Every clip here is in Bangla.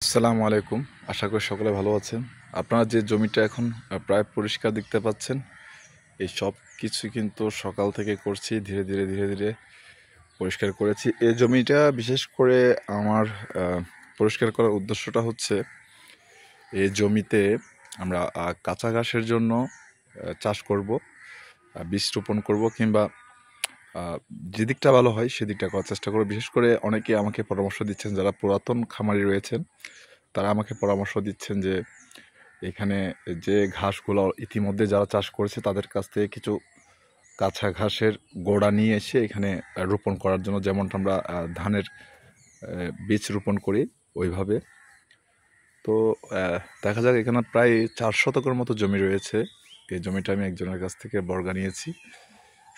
আসসালামু আলাইকুম। আশা করি সকলে ভালো আছেন। আপনারা যে জমিটা এখন প্রায় পরিষ্কার দেখতে পাচ্ছেন, এই সব কিছু কিন্তু সকাল থেকে করছি। ধীরে ধীরে ধীরে ধীরে পরিষ্কার করেছি। এই জমিটা বিশেষ করে আমার পরিষ্কার করার উদ্দেশ্যটা হচ্ছে, এই জমিতে আমরা কাঁচা ঘাসের জন্য চাষ করব, বীজ রোপণ করব, কিংবা যেদিকটা ভালো হয় সেদিকটা করার চেষ্টা করব। বিশেষ করে অনেকে আমাকে পরামর্শ দিচ্ছেন, যারা পুরাতন খামারি রয়েছেন তারা আমাকে পরামর্শ দিচ্ছেন যে এখানে যে ঘাসগুলো ইতিমধ্যে যারা চাষ করেছে তাদের কাছ থেকে কিছু কাঁচা ঘাসের গোড়া নিয়ে এসে এখানে রোপণ করার জন্য, যেমনটা আমরা ধানের বীজ রোপণ করি ওইভাবে। তো দেখা যাক, এখানে প্রায় 4 শতকের মতো জমি রয়েছে। এই জমিটা আমি একজনের কাছ থেকে বর্গা নিয়েছি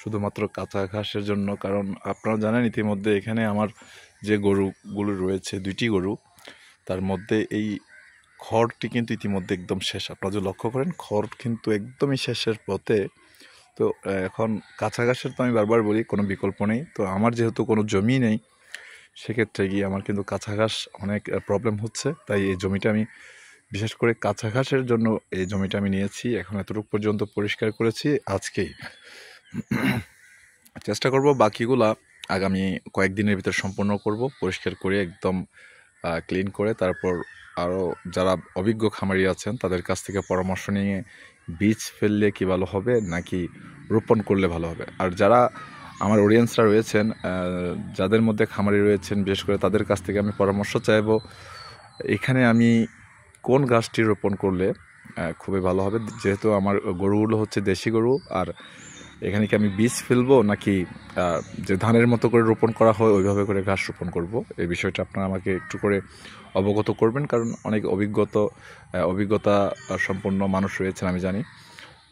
শুধুমাত্র কাঁচা ঘাসের জন্য। কারণ আপনারা জানেন ইতিমধ্যে এখানে আমার যে গরুগুলো রয়েছে, 2টি গরু, তার মধ্যে এই খড়টি কিন্তু ইতিমধ্যে একদম শেষ। আপনারা যদি লক্ষ্য করেন, খড় কিন্তু একদমই শেষের পথে। তো এখন কাঁচা ঘাসের তো আমি বারবার বলি কোনো বিকল্প নেই। তো আমার যেহেতু কোনো জমি নেই, সেক্ষেত্রে গিয়ে আমার কিন্তু কাঁচা ঘাস অনেক প্রবলেম হচ্ছে। তাই এই জমিটা আমি বিশেষ করে কাঁচা ঘাসের জন্য এই জমিটা আমি নিয়েছি। এখন এতটুকু পর্যন্ত পরিষ্কার করেছি আজকেই। চেষ্টা করব বাকিগুলা আগামী কয়েকদিনের ভিতর সম্পন্ন করব, পরিষ্কার করে একদম ক্লিন করে। তারপর আরও যারা অভিজ্ঞ খামারি আছেন তাদের কাছ থেকে পরামর্শ নিয়ে বীজ ফেললে কি ভালো হবে নাকি রোপণ করলে ভালো হবে। আর যারা আমার অডিয়েন্সরা রয়েছেন, যাদের মধ্যে খামারি রয়েছেন, বিশেষ করে তাদের কাছ থেকে আমি পরামর্শ চাইব এখানে আমি কোন গাছটি রোপণ করলে খুবই ভালো হবে। যেহেতু আমার গরুগুলো হচ্ছে দেশি গরু, আর এখানে কি আমি বীজ ফেলবো নাকি যে ধানের মতো করে রোপণ করা হয় ওইভাবে করে ঘাস রোপণ করব, এই বিষয়টা আপনারা আমাকে একটু করে অবগত করবেন। কারণ অনেক অভিজ্ঞতা সম্পন্ন মানুষ রয়েছেন আমি জানি,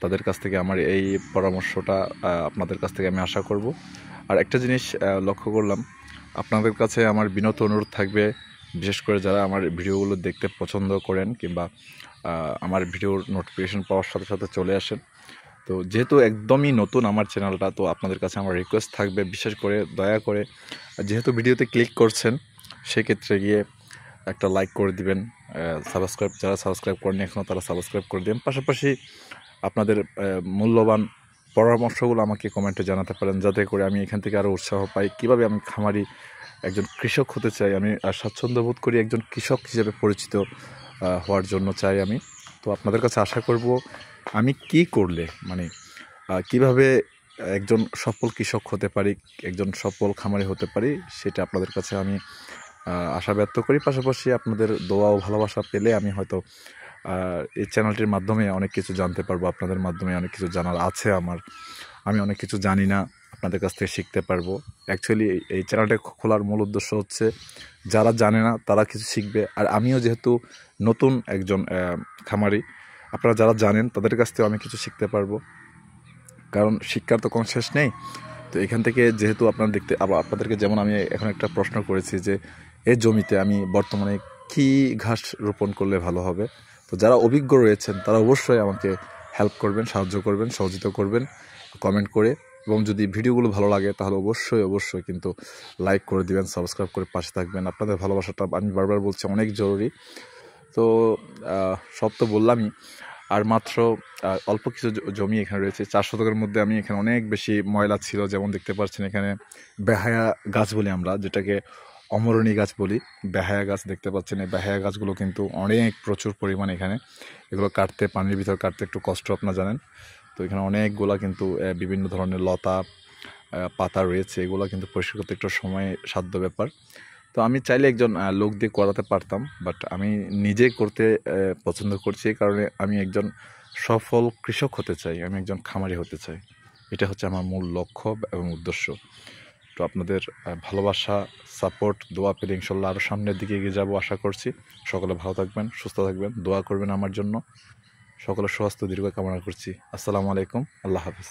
তাদের কাছ থেকে আমার এই পরামর্শটা আপনাদের কাছ থেকে আমি আশা করব। আর একটা জিনিস লক্ষ্য করলাম, আপনাদের কাছে আমার বিনত অনুরোধ থাকবে, বিশেষ করে যারা আমার ভিডিওগুলো দেখতে পছন্দ করেন কিংবা আমার ভিডিওর নোটিফিকেশন পাওয়ার সাথে সাথে চলে আসেন। তো যেহেতু একদমই নতুন আমার চ্যানেলটা, তো আপনাদের কাছে আমার রিকোয়েস্ট থাকবে, বিশেষ করে দয়া করে যেহেতু ভিডিওতে ক্লিক করছেন সেক্ষেত্রে গিয়ে একটা লাইক করে দিবেন। যারা সাবস্ক্রাইব করেনি এখনও তারা সাবস্ক্রাইব করে দেবেন। পাশাপাশি আপনাদের মূল্যবান পরামর্শগুলো আমাকে কমেন্টে জানাতে পারেন, যাতে করে আমি এখান থেকে আরও উৎসাহ পাই। কীভাবে আমি খামারি একজন কৃষক হতে চাই, আমি স্বাচ্ছন্দ্য বোধ করি একজন কৃষক হিসেবে পরিচিত হওয়ার জন্য চাই আমি। তো আপনাদের কাছে আশা করব আমি কি করলে মানে কিভাবে একজন সফল কৃষক হতে পারি, একজন সফল খামারি হতে পারি, সেটা আপনাদের কাছে আমি আশা ব্যক্ত করি। পাশাপাশি আপনাদের দোয়া ও ভালোবাসা পেলে আমি হয়তো এই চ্যানেলটির মাধ্যমে অনেক কিছু জানতে পারবো। আপনাদের মাধ্যমে অনেক কিছু জানার আছে আমার, আমি অনেক কিছু জানি না, আপনাদের কাছ থেকে শিখতে পারবো। অ্যাকচুয়ালি এই চ্যানেলটা খোলার মূল উদ্দেশ্য হচ্ছে যারা জানে না তারা কিছু শিখবে, আর আমিও যেহেতু নতুন একজন খামারি, আপনারা যারা জানেন তাদের কাছ থেকেও আমি কিছু শিখতে পারবো। কারণ শিক্ষার তো কোনো শেষ নেই। তো এখান থেকে যেহেতু আপনারা আপনাদেরকে যেমন আমি এখন একটা প্রশ্ন করেছি যে এই জমিতে আমি বর্তমানে কি ঘাস রোপণ করলে ভালো হবে, তো যারা অভিজ্ঞ রয়েছেন তারা অবশ্যই আমাকে হেল্প করবেন, সাহায্য করবেন, সহযোগিতা করবেন কমেন্ট করে। এবং যদি ভিডিওগুলো ভালো লাগে তাহলে অবশ্যই কিন্তু লাইক করে দিবেন, সাবস্ক্রাইব করে পাশে থাকবেন। আপনাদের ভালোবাসাটা আমি বারবার বলছি অনেক জরুরি। তো সব তো বললামই, আর মাত্র অল্প কিছু জমি এখানে রয়েছে। 4 শতকের মধ্যে আমি এখানে অনেক বেশি ময়লা ছিল, যেমন দেখতে পাচ্ছেন এখানে বেহায়া গাছ বলি আমরা, যেটাকে অমরণী গাছ বলি, বেহায়া গাছ দেখতে পাচ্ছেন। এই বেহায়া গাছগুলো কিন্তু প্রচুর পরিমাণ এখানে, এগুলো কাটতে, পানির ভিতর কাটতে একটু কষ্ট, আপনারা জানেন। তো এখানে অনেকগুলা কিন্তু বিভিন্ন ধরনের লতা পাতা রয়েছে, এগুলো কিন্তু পরিষ্কার করতে একটু সময় সাধ্য ব্যাপার। তো আমি চাইলে একজন লোক দিয়ে করাতে পারতাম, বাট আমি নিজে করতে পছন্দ করছি। এই কারণে আমি একজন সফল কৃষক হতে চাই, আমি একজন খামারি হতে চাই। এটা হচ্ছে আমার মূল লক্ষ্য এবং উদ্দেশ্য। তো আপনাদের ভালোবাসা, সাপোর্ট, দোয়া পেলে ইনশাল্লাহ আরও সামনের দিকে এগিয়ে যাবো আশা করছি। সকলে ভালো থাকবেন, সুস্থ থাকবেন, দোয়া করবেন আমার জন্য। সকলের স্বাস্থ্য দীর্ঘ কামনা করছি। আসসালামু আলাইকুম, আল্লাহ হাফিজ।